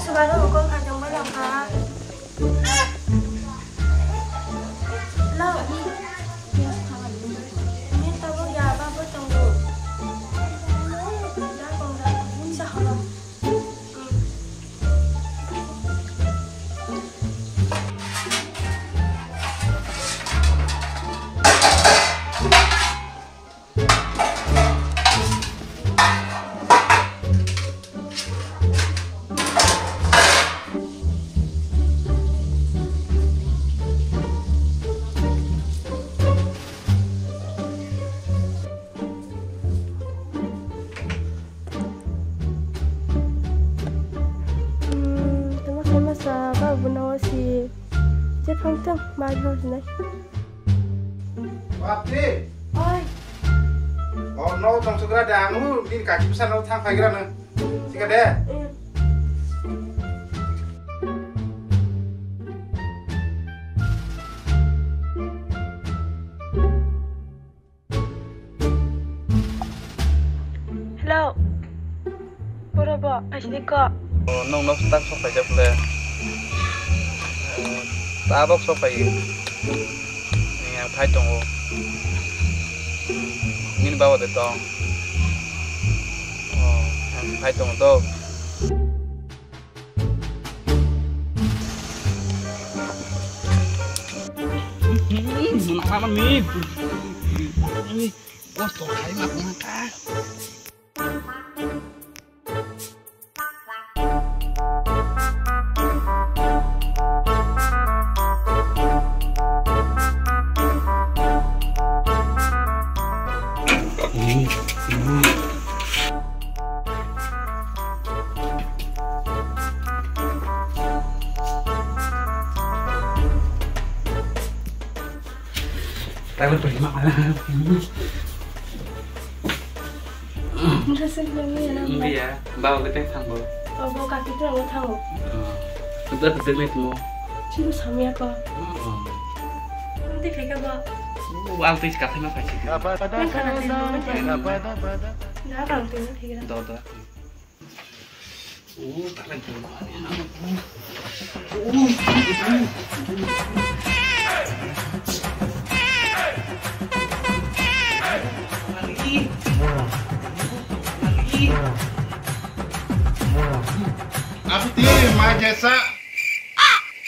Sekarang con hàng trong mấy lần hả? Lâu biết tao có già ba bữa trong được. Đã còn là muốn sao không? Chết không thương, mai thôi gì này. Wapti. Oi. Oh no, tong segera dangu din kaki pesan no thang phagira na. Sika de. Hello. Berapa? Asli kok. Oh, nong no tak so phải jap le. Ta bốc so phải yang phai tong o. Nin bawa de tong. Oh, yang phai tong to. Mana nih? Ini bos to kai mak maka. Tahu pergi mana? Masih belum ya nama. Iya, bawa ke teh tanggo. Oh, bawa kaki itu nggak tahu. Sudah betul nih tuh. Cuma sama apa? Nanti mereka bawa. Altis kasih apa sih? Nggak orang tuh nanti kita. Tuh. Tak lagi. Apti ma jasa.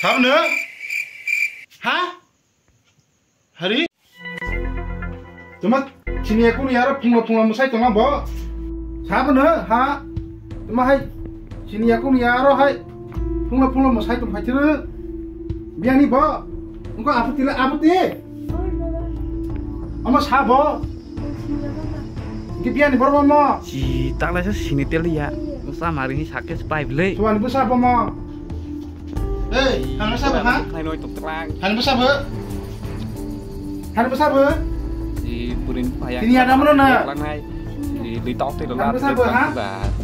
Sao nữa? Hả? Hari? Cuma sini aku nih ya, pungla musai tengah bawa. Sao nữa? Hả? Cuma hai sini aku nih ya, hai pungla musai tengah cerita. Biar nih bawa. Engkau apti lah apti. Ama sao bawa? Biar nih bawa mama. Si tak lah sini teli ya. Sama hari ini sakit sepai beli. Tuan besar apa mama? Hei, han besar ha? Hai noi tuk terang. Han besar be? Han besar be? Di purin payah. Ini ada mana nak? Lang hai. Di tok teh Han besar be ha?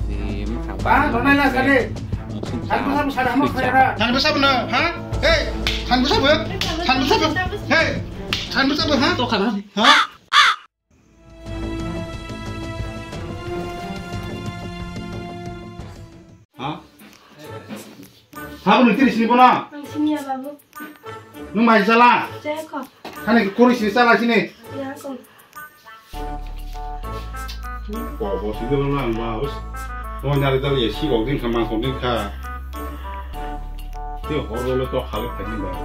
Di makang Ah, donai lah tadi. Han besar besar dah mak saya. Han besar benar, ha? Hei, han besar be? Han besar be? Hei, han besar be ha? Tok kan? Ha? Ha? Ha benar di sini puna. Ang sini ya babu. Nu mai salah. Saya kok. Kan ini kuri sini salah sini. Ya kok. Wah, bos itu lang bagus. Oh nyari tadi ya sih waktu sama kondisi kah. Dia horor itu halus tadi mbak.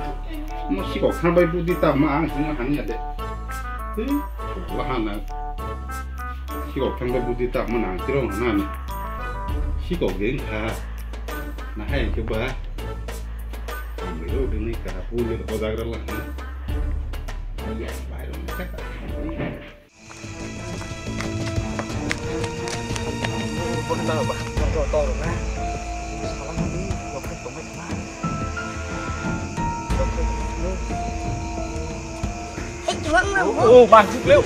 Masih kok kan bayi budi tamang semua hanya deh. Lahan nak. Si kok kan bayi budi tamang kira mana? Si kok geng kah. Nah hai coba. Ambil ini kah punya kodak lah. Ya baru nak. Kita bah, to rồi nè. Salah đi, nó phải tổng mấy thằng. Ê, chuông đâu? Ô, bàn sức liêu.